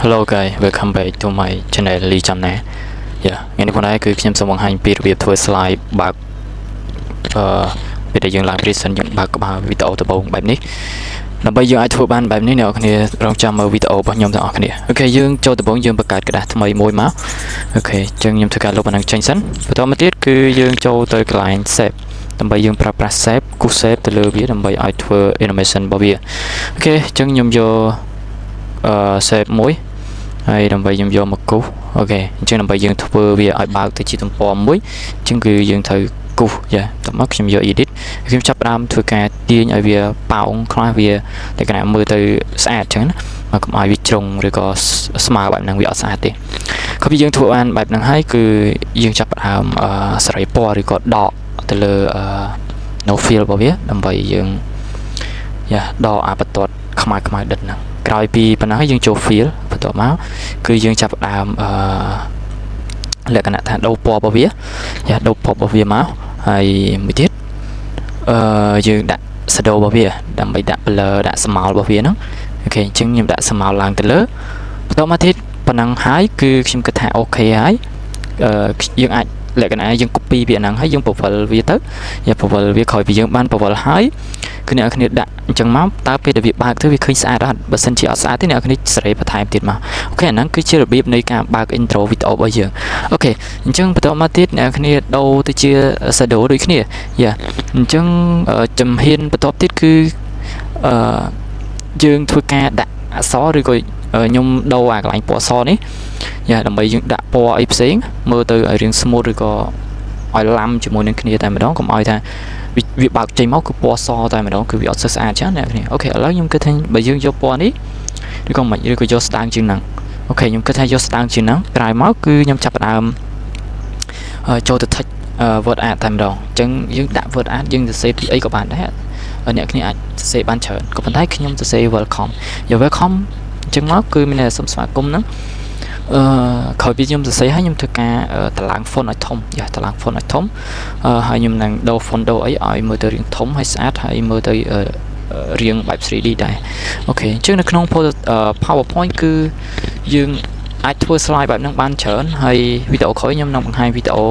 Hello guys, welcome back to my channel Lee Channel. Yeah, ថ្ងៃនេះបងប្អូនគឺខ្ញុំសូមបង្ហាញពីរបៀបធ្វើ slide បើកពេលដែលយើងឡើង present យើងបើកក្បាលវីដេអូដំបូងបែបនេះដើម្បីយើងអាចធ្វើបានបែបនេះអ្នកនរគ្នារងចាំមើលវីដេអូរបស់ខ្ញុំទាំងអស់គ្នាអូខេយើងចូលដំបូងយើងបង្កើតក្តារថ្មីមួយមកអូខេអញ្ចឹងខ្ញុំធ្វើការលុបអានឹងចេញសិនបន្តមកទៀតគឺយើងចូលទៅកន្លែង save ដើម្បីយើងប្រើប្រាស់ save គូស save ទៅលើវាដើម្បីឲ្យធ្វើ animation របស់វាអូខេអញ្ចឹងខ្ញុំយក save មួយហើយដើម្បីខ្ញុំយកមកគូសអូខេអញ្ចឹងដើម្បីយើងធ្វើវាឲ្យបើកទៅជាទំព័រមួយអញ្ចឹងគឺយើងត្រូវគូសយ៉ាតមកខ្ញុំយក edit ខ្ញុំចាប់ផ្ដើមធ្វើការទាញឲ្យវាប៉ោងខ្លះវាលក្ខណៈមើលទៅស្អាតអញ្ចឹងណាមកកុំឲ្យវាជ្រុងឬក៏ស្មើបែបហ្នឹងវាអត់ស្អាតទេក៏ពីយើងធ្វើបានបែបហ្នឹងហើយគឺយើងចាប់ផ្ដើមសេរីពណ៌ឬក៏ដកទៅលើ no fill របស់វាដើម្បីយើងយ៉ាដកអាបន្ទាត់ខ្មៅដិតហ្នឹងក្រោយពីប៉ុណ្ណឹងយើងចូល fill បន្ទាប់មកគឺយើងចាប់ផ្ដើមលក្ខណៈថាដូរពណ៌របស់វាយ៉ាដូរពណ៌របស់វាមកហើយមួយទៀតយើងដាក់ shadow របស់វាដើម្បីដាក់ blur ដាក់ស្មោលរបស់វាហ្នឹងអូខេអញ្ចឹងខ្ញុំដាក់ស្មោលឡើងទៅលើបន្ទាប់មកទៀតប៉ុណ្ណឹងហើយគឺខ្ញុំគិតថាអូខេហើយយើងអាចលក្ខណៈយើង copy វាហ្នឹងហើយយើងពវល់វាទៅយ៉ាពវល់វាក្រោយពីយើងបានពវល់ហើយគឺអ្នកគ្នាដាក់អញ្ចឹងមកតើពេលដែលវាបើកទៅវាឃើញស្អាតអត់បើសិនជាអត់ស្អាតទេអ្នកគ្នាសេរីបន្ថែមទៀតមកអូខេអាហ្នឹងគឺជារបៀបនៃការបើក intro វីដេអូរបស់យើងអូខេអញ្ចឹងបន្តមកទៀតអ្នកគ្នាដូរទៅជា shadow ដូចគ្នាយ៉ាអញ្ចឹងជំហានបន្ទាប់ទៀតគឺយើងធ្វើការដាក់អក្សរឬក៏ខ្ញុំដូរអាកន្លែងពណ៌អក្សរនេះយ៉ាដើម្បីយើងដាក់ពណ៌អីផ្សេងមើលទៅឲ្យរៀង smooth ឬក៏ឲ្យឡំជាមួយនឹងគ្នាតែម្ដងកុំឲ្យថាវាបើកចេញមកគឺពណ៌សតែម្ដងគឺវាអត់ស្អាតចឹងអ្នកគ្នាអូខេឥឡូវខ្ញុំគិតថាបើយើងយកពណ៌នេះឬក៏មិនឬក៏យកស្ដាងជាងហ្នឹងអូខេខ្ញុំគិតថាយកស្ដាងជាងហ្នឹងក្រោយមកគឺខ្ញុំចាប់ផ្ដើមចូលទៅ text word art តែម្ដងអញ្ចឹងយើងដាក់ word art យើងសរសេរពីអីក៏បានដែរអ្នកគ្នាអាចសរសេរបានច្រើនក៏ប៉ុន្តែខ្ញុំសរសេរ welcome យក welcome អញ្ចឹងមកគឺមានតែសូមស្វាគមន៍ហ្នឹងក្រោយពីខ្ញុំសរសេរហើយខ្ញុំធ្វើការតម្លើង font ឲ្យធំយ៉ាតម្លើង font ឲ្យធំហើយខ្ញុំនឹងដូរ font ដូរអីឲ្យមើលទៅរាងធំហើយស្អាតហើយមើលទៅរាងបែប 3D ដែរអូខេអញ្ចឹងនៅក្នុង PowerPoint គឺយើងអាចធ្វើ slide បែបហ្នឹងបានច្រើនហើយវីដេអូក្រោយខ្ញុំនឹងបង្ហាញវីដេអូ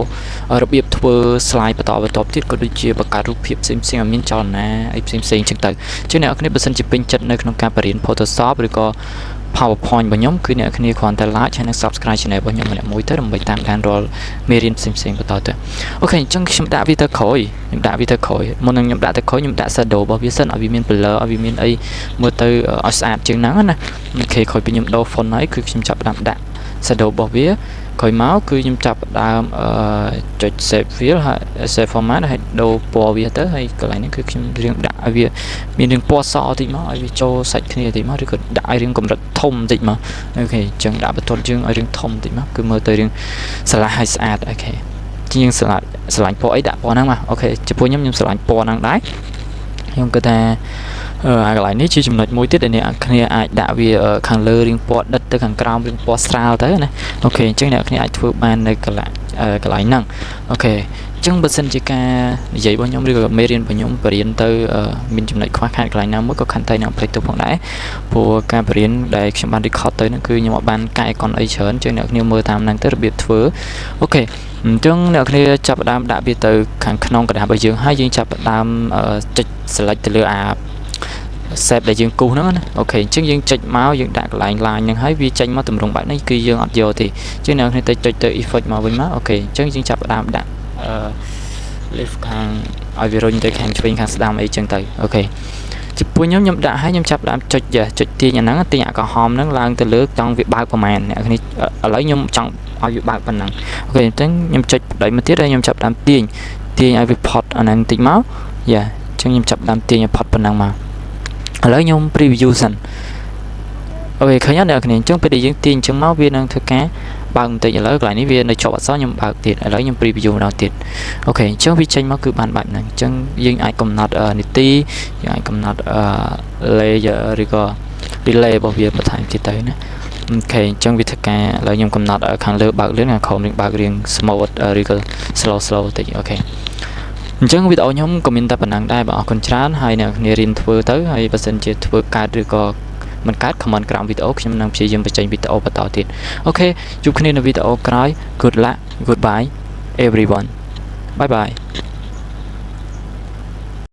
របៀបធ្វើ slide បន្តទៀតក៏ដូចជាបង្កើតរូបភាពផ្សេងៗឲ្យមានចលនាអីផ្សេងៗអញ្ចឹងទៅអញ្ចឹងអ្នកនរគ្នាបើសិនជាពេញចិត្តនៅក្នុងការបរៀន Photoshop ឬក៏ PowerPoint របស់ខ្ញុំគឺអ្នកគ្នាគ្រាន់តែ like ហើយនិង subscribe channel របស់ខ្ញុំម្នាក់មួយទៅដើម្បីតាមដានរាល់មេរៀនផ្សេងៗបន្តទៅអូខេអញ្ចឹងខ្ញុំដាក់វាទៅក្រោយមុននឹងខ្ញុំដាក់ទៅក្រោយខ្ញុំដាក់ shadow របស់វាសិនឲ្យវាមាន blur ឲ្យវាមានអីមើលទៅឲ្យស្អាតជាងហ្នឹងណាអូខេក្រោយពីខ្ញុំដូរ font ហើយគឺខ្ញុំចាប់ផ្ដើមដាក់ shadow របស់វាក្រោយមកគឺខ្ញុំចាប់ផ្ដើមចុច save file ហើយ save format ហើយដូរពណ៌វាទៅហើយកន្លែងនេះគឺខ្ញុំរៀងដាក់ឲ្យវាមានរាងពណ៌សតិចមកឲ្យវាចូលសាច់គ្នាតិចមកឬក៏ដាក់ឲ្យរាងកម្រិតធំតិចមកអូខេអញ្ចឹងដាក់បន្ទាត់យើងឲ្យរាងធំតិចមកគឺមើលទៅរាងស្រឡះហើយស្អាតអូខេជាងស្រឡាញ់ពណ៌អីដាក់ពណ៌ហ្នឹងមកអូខេចំពោះខ្ញុំស្រឡាញ់ពណ៌ហ្នឹងដែរខ្ញុំគិតថាអាកន្លែងនេះជាចំណុចមួយទៀតដែលអ្នកគ្នាអាចដាក់វាខាងលើរាងពណ៌ដិតទៅខាងក្រោមរាងពណ៌ស្រាលទៅណាអូខេអញ្ចឹងអ្នកគ្នាអាចធ្វើបាននៅកន្លែងហ្នឹងអូខេអញ្ចឹងបើសិនជាការនិយាយរបស់ខ្ញុំឬក៏មេរៀនរបស់ខ្ញុំបរៀនទៅមានចំណុចខ្វះខាតកន្លែងណាមួយក៏ខន្តីនឹងផ្លេចទៅផងដែរព្រោះការបរៀនដែលខ្ញុំបាន record ទៅហ្នឹងគឺខ្ញុំអត់បានកែកុនអីច្រើនអញ្ចឹងអ្នកគ្នាមើលតាមហ្នឹងទៅរបៀបធ្វើអូខេអញ្ចឹងអ្នកគ្នាចាប់ផ្ដើមដាក់វាទៅខាងក្នុងกระดาษរបស់យើងហើយយើងចាប់ផ្ដើមចុច select ទៅលើអា save ដែលយើងគូសហ្នឹងណាអូខេអញ្ចឹងយើងចុចមកយើងដាក់កន្លែង line ហ្នឹងហើយវាចេញមកទម្រង់បែបនេះគឺយើងអត់យកទេអញ្ចឹងអ្នកគ្នាទៅចុចទៅ effect មកវិញមកអូខេអញ្ចឹងយើងចាប់ផ្ដើមដាក់lift ខាងឲ្យវារុញទៅខាងឆ្វេងខាងស្ដាំអីចឹងទៅអូខេចំពោះខ្ញុំដាក់ហើយខ្ញុំចាប់ផ្ដើមចុចទាញអាហ្នឹងទាញអាក្រហមហ្នឹងឡើងទៅលើចង់វាបើកប្រហែលអ្នកគ្នាឥឡូវខ្ញុំចង់ឲ្យវាបើកប៉ុណ្ណឹងអូខេអញ្ចឹងខ្ញុំចុចបដិមកទៀតហើយខ្ញុំចាប់ផ្ដើមទាញឲ្យវាផុតអាហ្នឹងតិចមកយ៉ាអញ្ចឹងខ្ញុំចាប់ផ្ដើមទាញឲ្យផុតប៉ុណ្ណឹងមកឥឡូវខ្ញុំ preview សិនអូខេឃើញអត់អ្នកគ្នាអញ្ចឹងពេលដែលយើងទាញអញ្ចឹងមកវានឹងធ្វើការបើកបន្តិចឥឡូវកន្លែងនេះវានៅជាប់អក្សរខ្ញុំបើកទៀតឥឡូវខ្ញុំ preview ម្ដងទៀតអូខេអញ្ចឹងវាចេញមកគឺបានបែបហ្នឹងអញ្ចឹងយើងអាចកំណត់នីតិយើងអាចកំណត់layer ឬក៏ delay របស់វាបន្ថែមទៀតទៅណាអូខេអញ្ចឹងវាធ្វើការឥឡូវខ្ញុំកំណត់ខាងលើបើកលឿនខាងក្រោមនឹងបើករៀង smooth ឬក៏ slow តិចអូខេអញ្ចឹងវីដេអូខ្ញុំក៏មានតែប៉ុណ្ណឹងដែរបាទអរគុណច្រើនហើយអ្នកគ្នារៀនធ្វើទៅហើយបើសិនជាធ្វើកើតឬក៏ មិនកើត comment ក្រោមវីដេអូខ្ញុំនឹងព្យាយាមបញ្ចេញវីដេអូបន្តទៀតអូខេជួបគ្នានៅវីដេអូក្រោយ good luck goodbye everyone bye bye